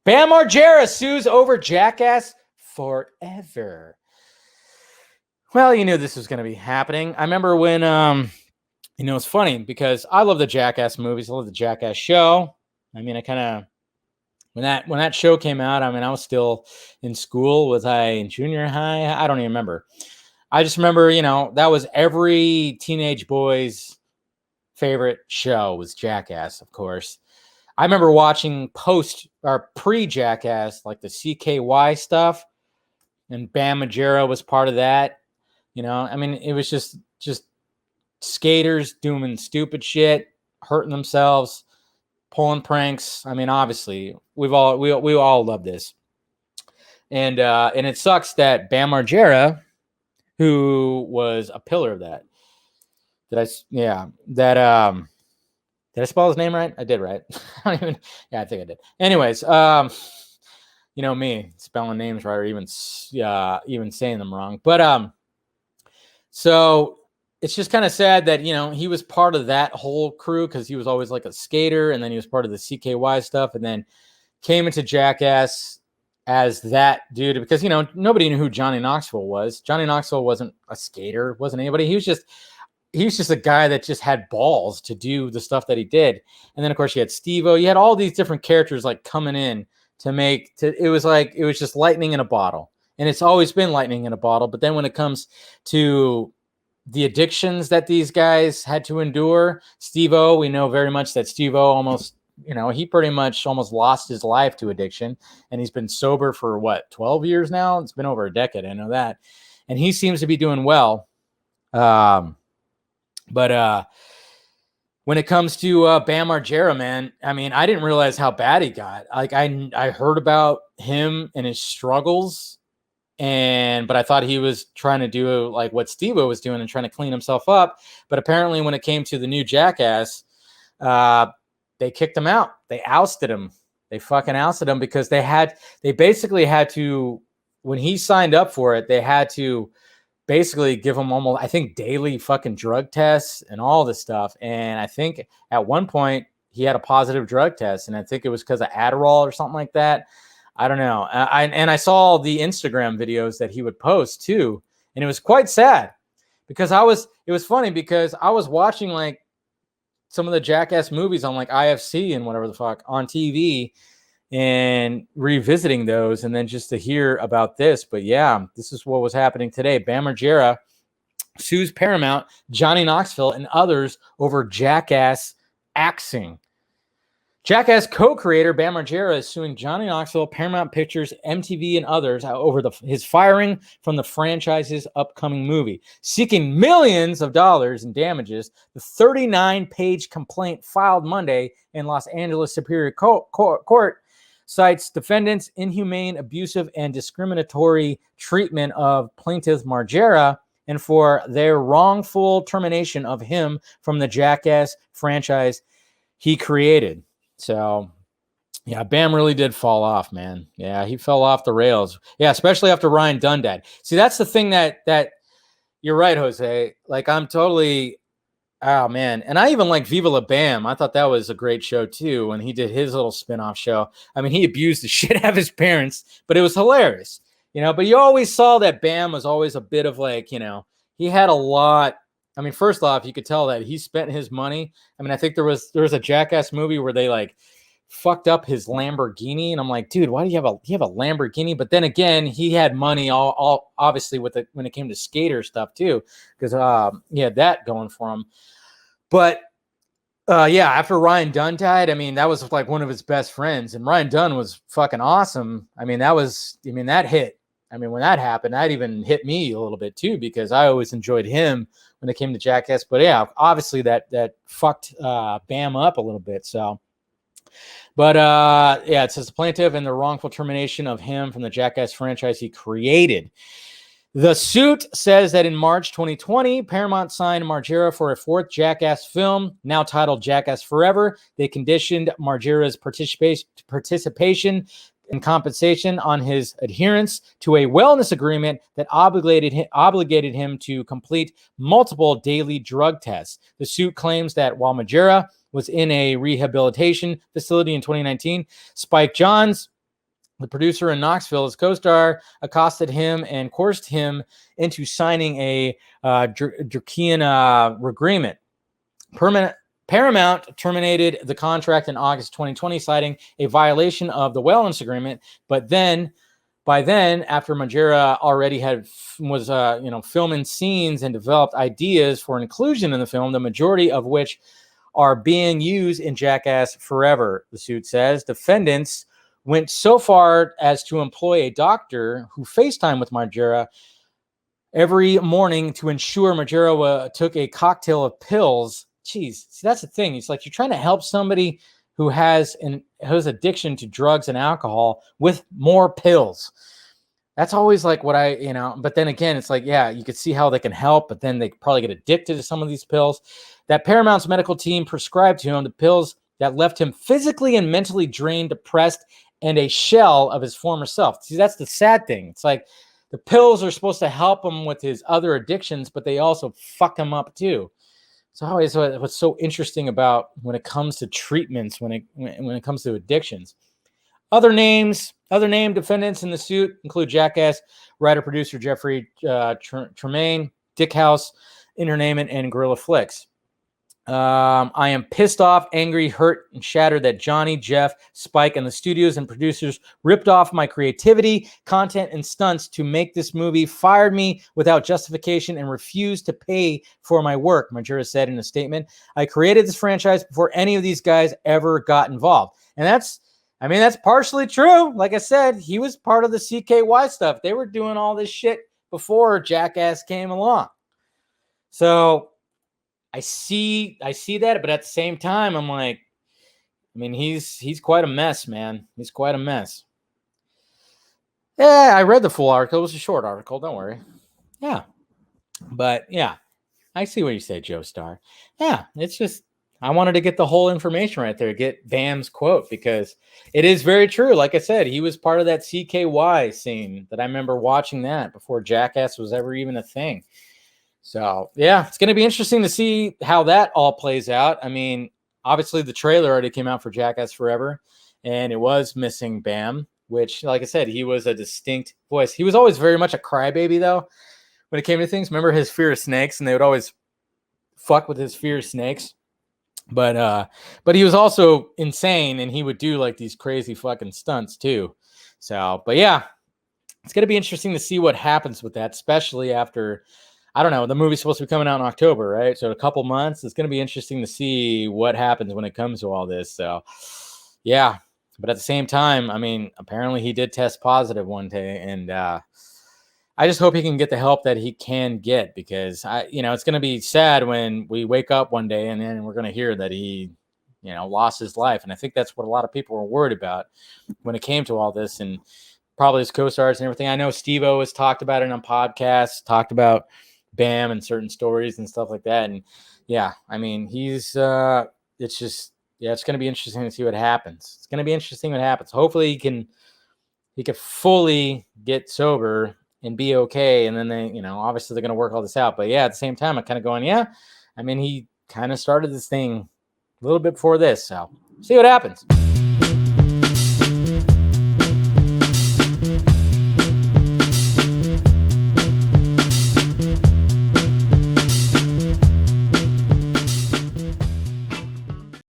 Bam Margera sues over Jackass Forever. Well, you knew this was going to be happening. I remember when, it's funny because I love the Jackass movies. I love the Jackass show. I mean, I kind of, when that show came out, I mean, I was still in school. Was I in junior high? I don't even remember. I just remember, that was every teenage boy's favorite show was Jackass, of course. I remember watching post or pre-Jackass, like the CKY stuff, and Bam Margera was part of that. I mean, it was just skaters doing stupid shit, hurting themselves, pulling pranks. I mean, obviously, we all love this, and it sucks that Bam Margera, who was a pillar of that, did I spell his name right? I did, right? I think I did. Anyways, me spelling names right, or even saying them wrong. But so it's just kind of sad that he was part of that whole crew because he was always like a skater, and then he was part of the CKY stuff, and then came into Jackass as that dude because nobody knew who Johnny Knoxville was. Johnny Knoxville wasn't a skater, wasn't anybody. He was just a guy that just had balls to do the stuff that he did. And then of course you had Steve-O. You had all these different characters like coming in it was just lightning in a bottle. And it's always been lightning in a bottle. But then when it comes to the addictions that these guys had to endure, Steve-O, we know very much that Steve-O almost, he pretty much almost lost his life to addiction. And he's been sober for 12 years now? It's been over a decade. I know that. And he seems to be doing well. But when it comes to Bam Margera, man, I mean, I didn't realize how bad he got. Like I heard about him and his struggles, but I thought he was trying to do like what Steve-O was doing and trying to clean himself up. But apparently, when it came to the new Jackass, they kicked him out. They ousted him. They fucking ousted him because they basically had to, when he signed up for it, they had to basically give him almost, I think, daily fucking drug tests and all this stuff. And I think at one point he had a positive drug test, and I think it was because of Adderall or something like that. I don't know. I saw the Instagram videos that he would post too, and it was quite sad because it was funny because I was watching like some of the Jackass movies on like IFC and whatever the fuck on TV, and revisiting those, and then just to hear about this. But yeah, this is what was happening today. Bam Margera sues Paramount, Johnny Knoxville, and others over Jackass axing. Jackass co-creator Bam Margera is suing Johnny Knoxville, Paramount Pictures, MTV, and others over his firing from the franchise's upcoming movie. Seeking millions of dollars in damages, the 39-page complaint filed Monday in Los Angeles Superior Court cites defendants' inhumane, abusive, and discriminatory treatment of plaintiff Margera and for their wrongful termination of him from the Jackass franchise he created. So, yeah, Bam really did fall off, man. Yeah, he fell off the rails. Yeah, especially after Ryan Dunn died. See, that's the thing that you're right, Jose. Like, I'm totally... Oh, man. And I even like Viva La Bam. I thought that was a great show, too, when he did his little spinoff show. I mean, he abused the shit out of his parents, but it was hilarious. But you always saw that Bam was always a bit of like, he had a lot. I mean, first off, you could tell that he spent his money. I mean, I think there was a Jackass movie where they like fucked up his Lamborghini. And I'm like, dude, why do you have a Lamborghini? But then again, he had money all obviously when it came to skater stuff, too, because he had that going for him. But yeah, after Ryan Dunn died, I mean, that was like one of his best friends, and Ryan Dunn was fucking awesome. I mean, that hit. I mean, when that happened, that even hit me a little bit too, because I always enjoyed him when it came to Jackass. But yeah, obviously that fucked Bam up a little bit. So, but yeah, it says the plaintiff and the wrongful termination of him from the Jackass franchise he created. The suit says that in March 2020, Paramount signed Margera for a fourth Jackass film, now titled Jackass Forever. They conditioned Margera's participation and compensation on his adherence to a wellness agreement that obligated him to complete multiple daily drug tests. The suit claims that while Margera was in a rehabilitation facility in 2019, Spike Jonze The producer in Knoxville, his co-star, accosted him and coerced him into signing a Junkeean agreement. Paramount terminated the contract in August 2020, citing a violation of the Wellness Agreement. But then, after Margera already was filming scenes and developed ideas for inclusion in the film, the majority of which are being used in Jackass Forever, the suit says. Defendants went so far as to employ a doctor who FaceTimed with Margera every morning to ensure Margera took a cocktail of pills. Jeez, see, that's the thing. It's like you're trying to help somebody who has addiction to drugs and alcohol with more pills. That's always like what but then again, it's like, yeah, you could see how they can help, but then they probably get addicted to some of these pills. That Paramount's medical team prescribed to him the pills that left him physically and mentally drained, depressed, and a shell of his former self. See, that's the sad thing. It's like the pills are supposed to help him with his other addictions, but they also fuck him up too. So always what's so interesting about when it comes to treatments, when it comes to addictions. Other named defendants in the suit include Jackass writer-producer Jeffrey Tremaine, Dick House Entertainment, and Gorilla Flicks. I am pissed off, angry, hurt, and shattered that Johnny, Jeff, Spike, and the studios and producers ripped off my creativity, content, and stunts to make this movie, fired me without justification, and refused to pay for my work, Margera said in a statement. I created this franchise before any of these guys ever got involved. And that's partially true. Like I said, he was part of the CKY stuff. They were doing all this shit before Jackass came along. So I see that, but at the same time, I'm like, he's quite a mess, man. He's quite a mess. Yeah, I read the full article. It was a short article. Don't worry. Yeah. But yeah, I see what you say, Joe Star. Yeah, it's just, I wanted to get the whole information right there, get Bam's quote, because it is very true. Like I said, he was part of that CKY scene that I remember watching that before Jackass was ever even a thing. So, yeah, it's going to be interesting to see how that all plays out. Obviously, the trailer already came out for Jackass Forever, and it was missing Bam, which, like I said, he was a distinct voice. He was always very much a crybaby, though, when it came to things. Remember his fear of snakes, and they would always fuck with his fear of snakes. But he was also insane, and he would do, like, these crazy fucking stunts, too. So, but, yeah, it's going to be interesting to see what happens with that, especially after, I don't know, the movie's supposed to be coming out in October, right? So a couple months, it's going to be interesting to see what happens when it comes to all this. So, yeah. But at the same time, apparently he did test positive one day, and I just hope he can get the help that he can get, because it's going to be sad when we wake up one day and then we're going to hear that he, lost his life. And I think that's what a lot of people were worried about when it came to all this, and probably his co-stars and everything. I know Steve-O has talked about it on podcasts, talked about Bam and certain stories and stuff like that. And yeah, he's it's just, yeah, it's going to be interesting to see what happens. It's going to be interesting what happens. Hopefully he can fully get sober and be okay. And then they, obviously they're going to work all this out. But yeah, at the same time, I'm kind of going, yeah, he kind of started this thing a little bit before this. So see what happens.